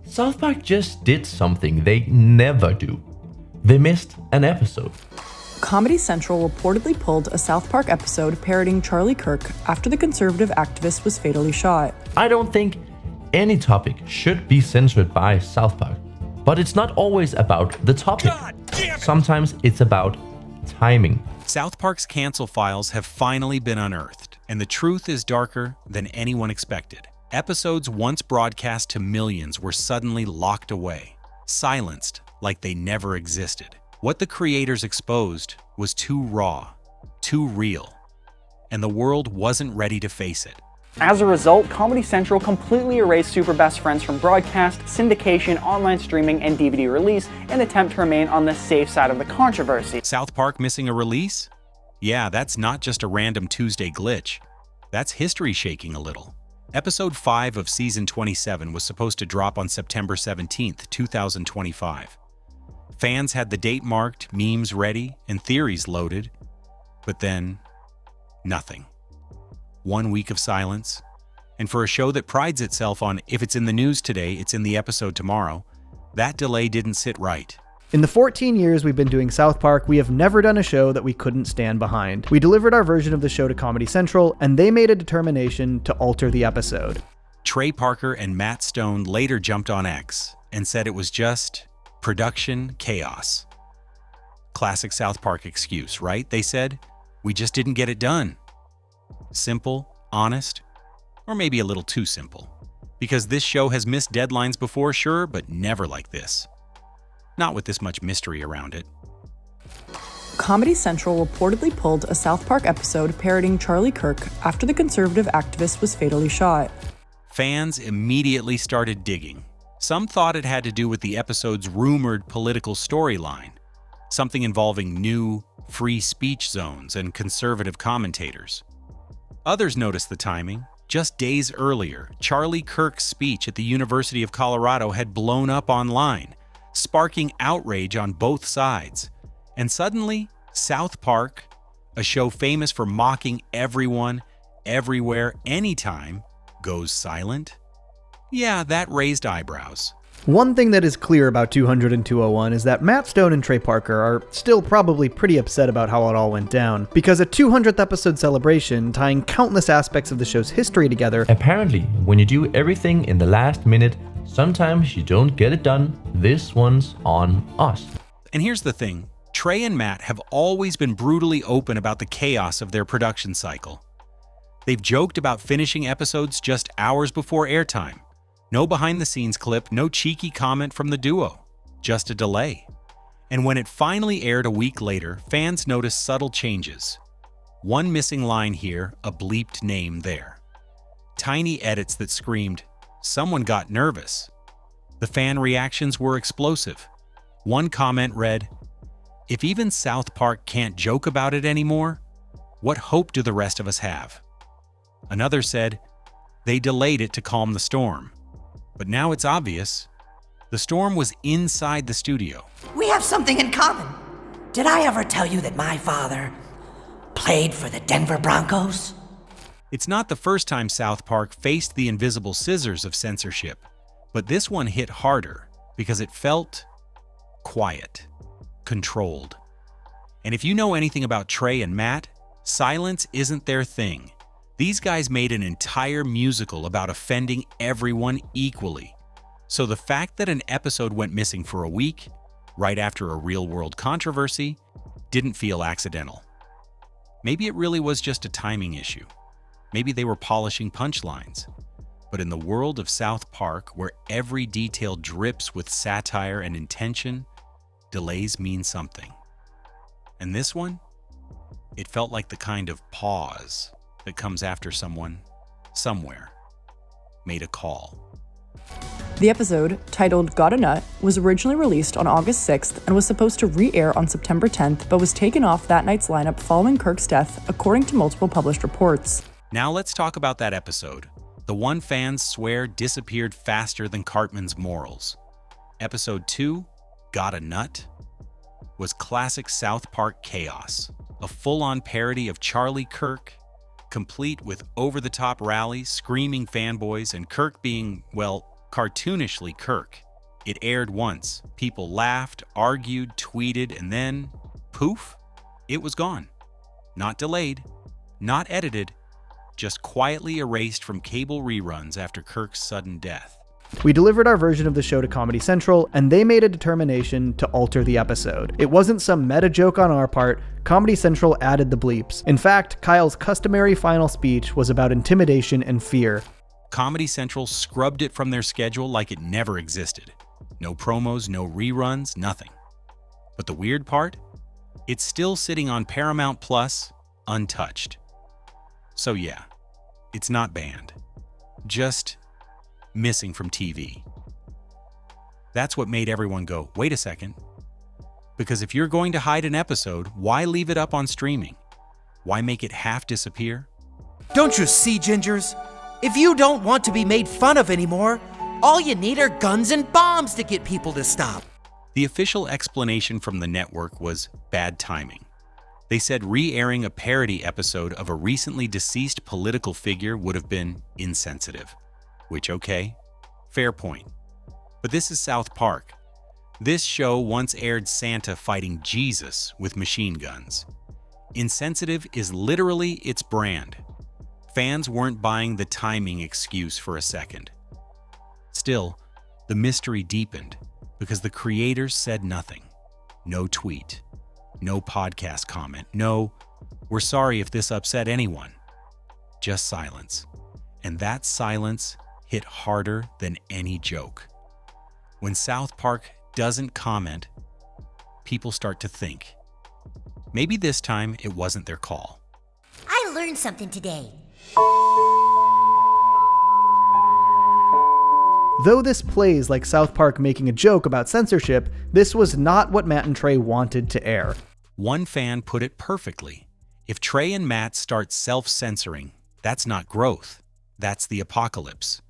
South Park just did something they never do. They missed an episode. Comedy Central reportedly pulled a South Park episode parodying Charlie Kirk after the conservative activist was fatally shot. I don't think any topic should be censored by South Park, but it's not always about the topic. Sometimes it's about timing. South Park's cancel files have finally been unearthed, and the truth is darker than anyone expected. Episodes once broadcast to millions were suddenly locked away, silenced like they never existed. What the creators exposed was too raw, too real, and the world wasn't ready to face it. As a result, Comedy Central completely erased Super Best Friends from broadcast, syndication, online streaming, and DVD release in an attempt to remain on the safe side of the controversy. South Park missing a release? Yeah, that's not just a random Tuesday glitch. That's history shaking a little. Episode 5 of Season 27 was supposed to drop on September 17th, 2025. Fans had the date marked, memes ready, and theories loaded, but then nothing. 1 week of silence, and for a show that prides itself on if it's in the news today, it's in the episode tomorrow, that delay didn't sit right. In the 14 years we've been doing South Park, we have never done a show that we couldn't stand behind. We delivered our version of the show to Comedy Central, and they made a determination to alter the episode. Trey Parker and Matt Stone later jumped on X and said it was just production chaos. Classic South Park excuse, right? They said, we just didn't get it done. Simple, honest, or maybe a little too simple. Because this show has missed deadlines before, sure, but never like this. Not with this much mystery around it. Comedy Central reportedly pulled a South Park episode parodying Charlie Kirk after the conservative activist was fatally shot. Fans immediately started digging. Some thought it had to do with the episode's rumored political storyline, something involving new, free speech zones and conservative commentators. Others noticed the timing. Just days earlier, Charlie Kirk's speech at the University of Colorado had blown up online, sparking outrage on both sides. And suddenly, South Park, a show famous for mocking everyone, everywhere, anytime, goes silent? Yeah, that raised eyebrows. One thing that is clear about 200 and 201 is that Matt Stone and Trey Parker are still probably pretty upset about how it all went down, because a 200th episode celebration tying countless aspects of the show's history together. Apparently, when you do everything in the last minute, sometimes you don't get it done. This one's on us. And here's the thing, Trey and Matt have always been brutally open about the chaos of their production cycle. They've joked about finishing episodes just hours before airtime. No behind-the-scenes clip, no cheeky comment from the duo, just a delay. And when it finally aired a week later, fans noticed subtle changes. One missing line here, a bleeped name there. Tiny edits that screamed, "Someone got nervous." The fan reactions were explosive. One comment read, "If even South Park can't joke about it anymore, what hope do the rest of us have?" Another said, "They delayed it to calm the storm." But now it's obvious. The storm was inside the studio. We have something in common. Did I ever tell you that my father played for the Denver Broncos? It's not the first time South Park faced the invisible scissors of censorship, but this one hit harder because it felt quiet, controlled. And if you know anything about Trey and Matt, silence isn't their thing. These guys made an entire musical about offending everyone equally. So the fact that an episode went missing for a week, right after a real-world controversy, didn't feel accidental. Maybe it really was just a timing issue. Maybe they were polishing punchlines. But in the world of South Park, where every detail drips with satire and intention, delays mean something. And this one? It felt like the kind of pause that comes after someone, somewhere, made a call. The episode, titled Got a Nut, was originally released on August 6th and was supposed to re-air on September 10th, but was taken off that night's lineup following Kirk's death, according to multiple published reports. Now let's talk about that episode, the one fans swear disappeared faster than Cartman's morals. Episode 2, Got a Nut, was classic South Park chaos, a full-on parody of Charlie Kirk, complete with over-the-top rallies, screaming fanboys, and Kirk being, well, Cartoonishly Kirk. It aired once. People laughed, argued, tweeted, and then, poof, it was gone. Not delayed, not edited, just quietly erased from cable reruns after Kirk's sudden death. We delivered our version of the show to Comedy Central, and they made a determination to alter the episode. It wasn't some meta joke on our part. Comedy Central added the bleeps. In fact, Kyle's customary final speech was about intimidation and fear. Comedy Central scrubbed it from their schedule like it never existed. No promos, no reruns, nothing. But the weird part? It's still sitting on Paramount Plus, untouched. So yeah, it's not banned. Just missing from TV. That's what made everyone go, wait a second. Because if you're going to hide an episode, why leave it up on streaming? Why make it half disappear? Don't you see, Gingers? If you don't want to be made fun of anymore, all you need are guns and bombs to get people to stop. The official explanation from the network was bad timing. They said re-airing a parody episode of a recently deceased political figure would have been insensitive. Which, okay, fair point. But this is South Park. This show once aired Santa fighting Jesus with machine guns. Insensitive is literally its brand. Fans weren't buying the timing excuse for a second. Still, the mystery deepened because the creators said nothing. No tweet, no podcast comment, no, we're sorry if this upset anyone. Just silence. And that silence hit harder than any joke. When South Park doesn't comment, people start to think. Maybe this time it wasn't their call. I learned something today. Though this plays like South Park making a joke about censorship, this was not what Matt and Trey wanted to air. One fan put it perfectly. If Trey and Matt start self-censoring, that's not growth. That's the apocalypse.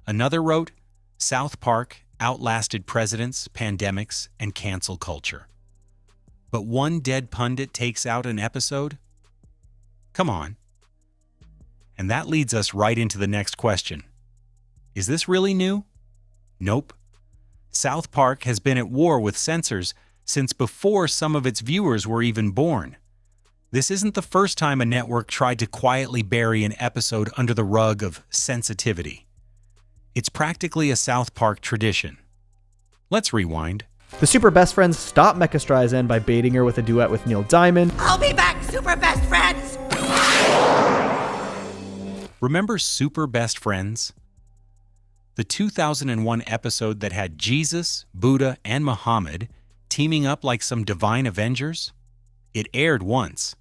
Another wrote, South Park outlasted presidents, pandemics, and cancel culture. But one dead pundit takes out an episode? Come on. And that leads us right into the next question. Is this really new? Nope. South Park has been at war with censors since before some of its viewers were even born. This isn't the first time a network tried to quietly bury an episode under the rug of sensitivity. It's practically a South Park tradition. Let's rewind. The Super Best Friends stopped Mecha Streisand by baiting her with a duet with Neil Diamond. I'll be back, Super Best Friends! Remember Super Best Friends? The 2001 episode that had Jesus, Buddha, and Muhammad teaming up like some divine Avengers? It aired once,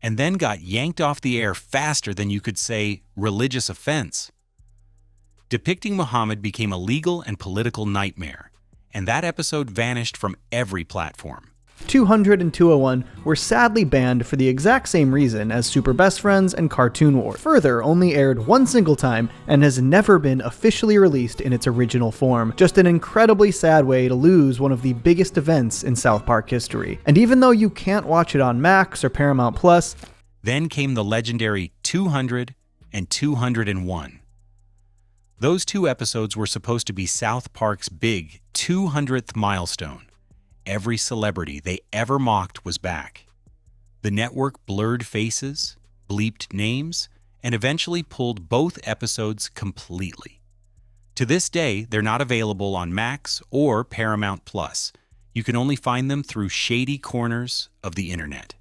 and then got yanked off the air faster than you could say religious offense. Depicting Muhammad became a legal and political nightmare, and that episode vanished from every platform. 200 and 201 were sadly banned for the exact same reason as Super Best Friends and Cartoon Wars. Further, only aired one single time and has never been officially released in its original form. Just an incredibly sad way to lose one of the biggest events in South Park history. And even though you can't watch it on Max or Paramount Plus, then came the legendary 200 and 201. Those two episodes were supposed to be South Park's big 200th milestone. Every celebrity they ever mocked was back. The network blurred faces, bleeped names, and eventually pulled both episodes completely. To this day, they're not available on Max or Paramount Plus. You can only find them through shady corners of the internet.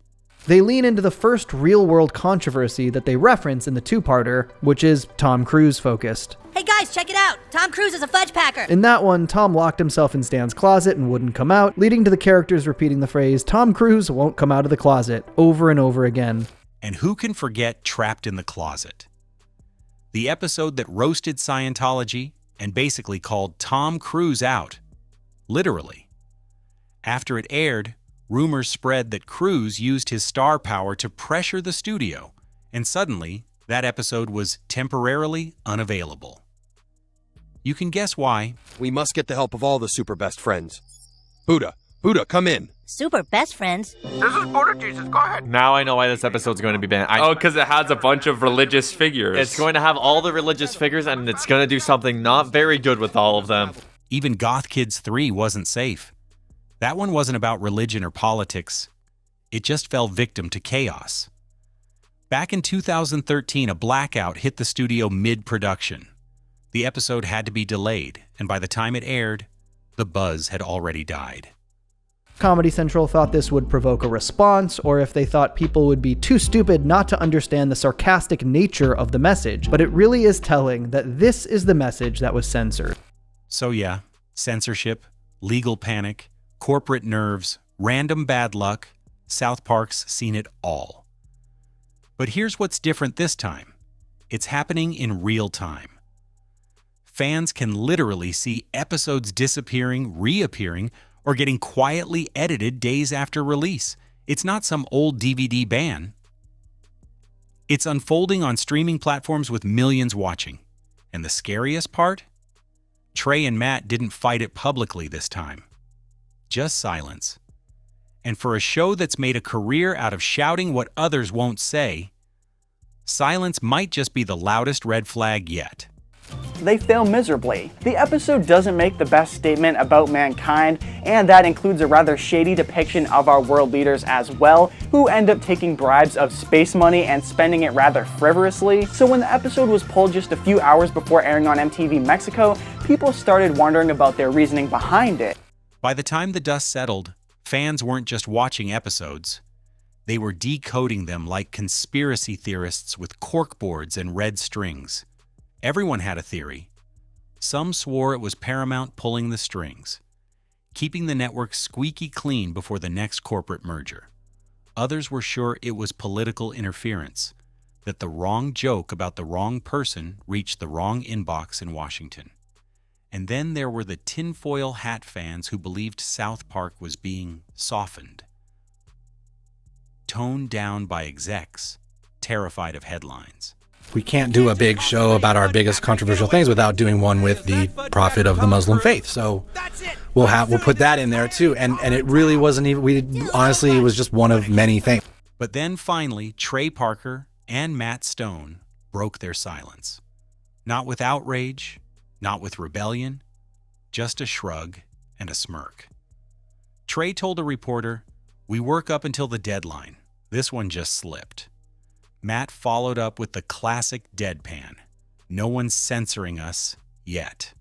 they lean into the first real-world controversy that they reference in the two-parter, which is Tom Cruise focused. Hey guys, check it out! Tom Cruise is a fudge packer! In that one, Tom locked himself in Stan's closet and wouldn't come out, leading to the characters repeating the phrase, "Tom Cruise won't come out of the closet," over and over again. And who can forget Trapped in the Closet? The episode that roasted Scientology and basically called Tom Cruise out. Literally. After it aired, rumors spread that Cruise used his star power to pressure the studio, and suddenly, that episode was temporarily unavailable. You can guess why. We must get the help of all the super best friends. Buddha, Buddha, come in. Super best friends. This is Buddha Jesus, go ahead. Now I know why this episode's going to be banned. Because it has a bunch of religious figures. It's going to have all the religious figures, and it's going to do something not very good with all of them. Even Goth Kids 3 wasn't safe. That one wasn't about religion or politics. It just fell victim to chaos. Back in 2013, a blackout hit the studio mid-production. The episode had to be delayed, and by the time it aired, the buzz had already died. Comedy Central thought this would provoke a response, or if they thought people would be too stupid not to understand the sarcastic nature of the message, but it really is telling that this is the message that was censored. So yeah, censorship, legal panic, corporate nerves, random bad luck, South Park's seen it all. But here's what's different this time. It's happening in real time. Fans can literally see episodes disappearing, reappearing, or getting quietly edited days after release. It's not some old DVD ban. It's unfolding on streaming platforms with millions watching. And the scariest part? Trey and Matt didn't fight it publicly this time. Just silence. And for a show that's made a career out of shouting what others won't say, silence might just be the loudest red flag yet. They fail miserably. The episode doesn't make the best statement about mankind, and that includes a rather shady depiction of our world leaders as well, who end up taking bribes of space money and spending it rather frivolously. So when the episode was pulled just a few hours before airing on MTV Mexico, people started wondering about their reasoning behind it. By the time the dust settled, fans weren't just watching episodes. They were decoding them like conspiracy theorists with corkboards and red strings. Everyone had a theory. Some swore it was Paramount pulling the strings, keeping the network squeaky clean before the next corporate merger. Others were sure it was political interference, that the wrong joke about the wrong person reached the wrong inbox in Washington. And then there were the tinfoil hat fans who believed South Park was being softened, toned down by execs, terrified of headlines. We can't do a big show about our biggest controversial things without doing one with the prophet of the Muslim faith. So we'll put that in there too. And it really wasn't even, honestly, it was just one of many things. But then finally, Trey Parker and Matt Stone broke their silence. Not with outrage, not with rebellion, just a shrug and a smirk. Trey told a reporter, "We work up until the deadline. This one just slipped." Matt followed up with the classic deadpan. "No one's censoring us yet."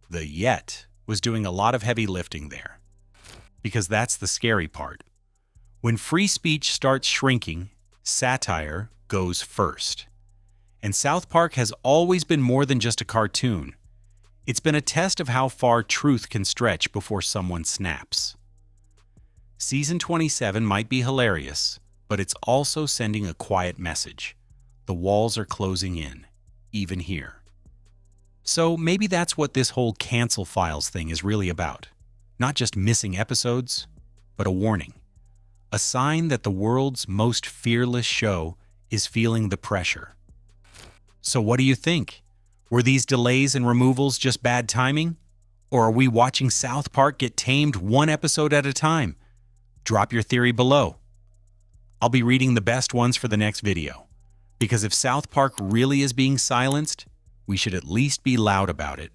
The "yet" was doing a lot of heavy lifting there. Because that's the scary part. When free speech starts shrinking, satire goes first. And South Park has always been more than just a cartoon. It's been a test of how far truth can stretch before someone snaps. Season 27 might be hilarious, but it's also sending a quiet message. The walls are closing in, even here. So maybe that's what this whole cancel files thing is really about. Not just missing episodes, but a warning. A sign that the world's most fearless show is feeling the pressure. So what do you think? Were these delays and removals just bad timing? Or are we watching South Park get tamed one episode at a time? Drop your theory below. I'll be reading the best ones for the next video. Because if South Park really is being silenced, we should at least be loud about it.